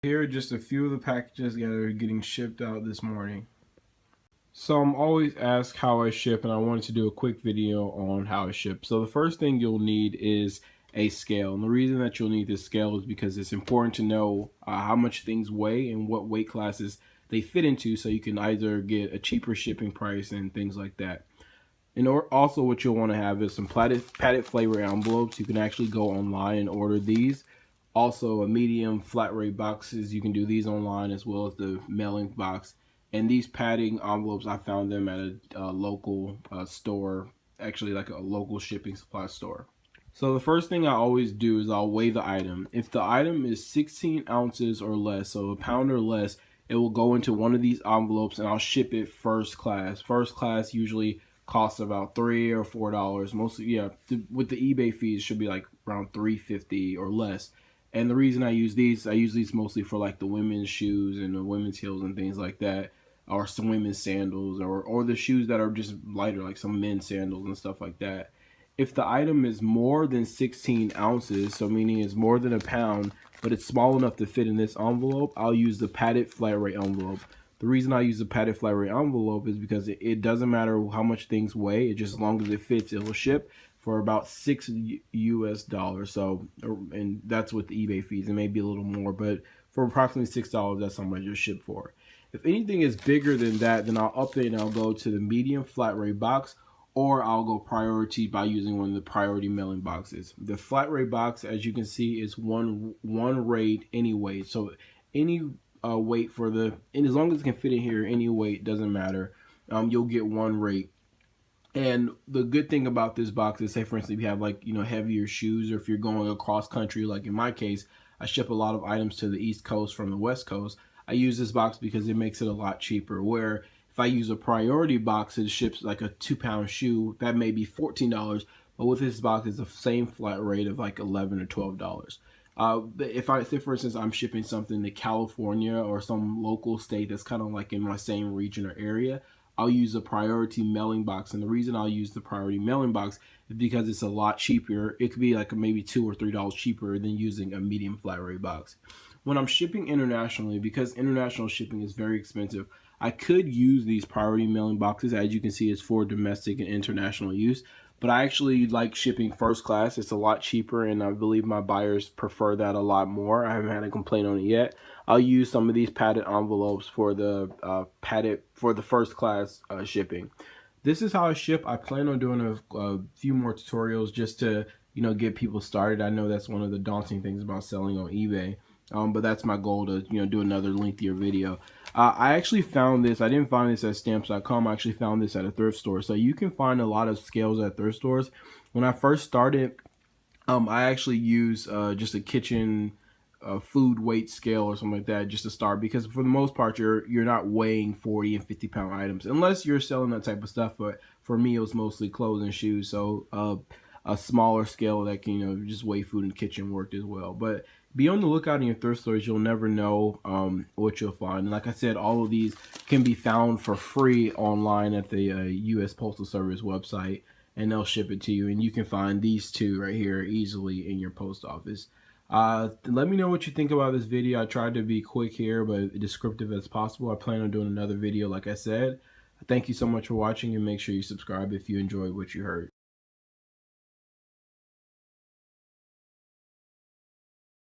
Here are just a few of the packages that are getting shipped out this morning. So I'm always asked how I ship, and I wanted to do a quick video on how I ship. So the first thing you'll need is a scale. And the reason that you'll need this scale is because it's important to know how much things weigh and what weight classes they fit into, so you can either get a cheaper shipping price and things like that. And also what you'll want to have is some padded flavor envelopes. You can actually go online and order these. Also a medium flat rate boxes. You can do these online as well as the mailing box. And these padding envelopes, I found them at a local store, actually like a local shipping supply store. So the first thing I always do is I'll weigh the item. If the item is 16 ounces or less, so a pound or less, it will go into one of these envelopes and I'll ship it first class. First class usually costs about $3 or $4. Mostly, yeah, with the eBay fees, should be like around $3.50 or less. And the reason I use these mostly for like the women's shoes and the women's heels and things like that, or some women's sandals, or the shoes that are just lighter, like some men's sandals and stuff like that. If the item is more than 16 ounces, so meaning it's more than a pound, but it's small enough to fit in this envelope, I'll use the padded flat rate envelope. The reason I use the padded flat rate envelope is because it doesn't matter how much things weigh, it just as long as it fits, it will ship for about $6 US. So, and that's with the eBay fees. It may be a little more, but for approximately $6, that's how much it'll ship for. If anything is bigger than that, then I'll update and I'll go to the medium flat rate box, or I'll go priority by using one of the priority mailing boxes. The flat rate box, as you can see, is one rate any weight. So any weight for and as long as it can fit in here, any weight doesn't matter. You'll get one rate. And the good thing about this box is, say for instance, if you have like, heavier shoes, or if you're going across country, like in my case, I ship a lot of items to the East Coast from the West Coast. I use this box because it makes it a lot cheaper. Where if I use a priority box, it ships like a 2-pound shoe, that may be $14. But with this box, it's the same flat rate of like $11 or $12. If I say, for instance, I'm shipping something to California or some local state that's kind of like in my same region or area, I'll use a priority mailing box. And the reason I'll use the priority mailing box is because it's a lot cheaper. It could be like maybe $2 or $3 cheaper than using a medium flat rate box. When I'm shipping internationally, because international shipping is very expensive, I could use these priority mailing boxes. As you can see, it's for domestic and international use. But I actually like shipping first class. It's a lot cheaper, and I believe my buyers prefer that a lot more. I haven't had a complaint on it yet. I'll use some of these padded envelopes for the first class shipping. This is how I ship. I plan on doing a few more tutorials just to get people started. I know that's one of the daunting things about selling on eBay. But that's my goal, to do another lengthier video. I actually found this. I didn't find this at stamps.com. I actually found this at a thrift store. So you can find a lot of scales at thrift stores. When I first started, I actually used just a kitchen food weight scale or something like that just to start, because for the most part you're not weighing 40 and 50 pound items unless you're selling that type of stuff. But for me, it was mostly clothes and shoes, so a smaller scale that can just weigh food in the kitchen worked as well. But be on the lookout in your thrift stores. You'll never know what you'll find. And like I said, all of these can be found for free online at the U.S. Postal Service website, and they'll ship it to you. And you can find these two right here easily in your post office. Let me know what you think about this video. I tried to be quick here, but descriptive as possible. I plan on doing another video, like I said. Thank you so much for watching, and make sure you subscribe if you enjoyed what you heard.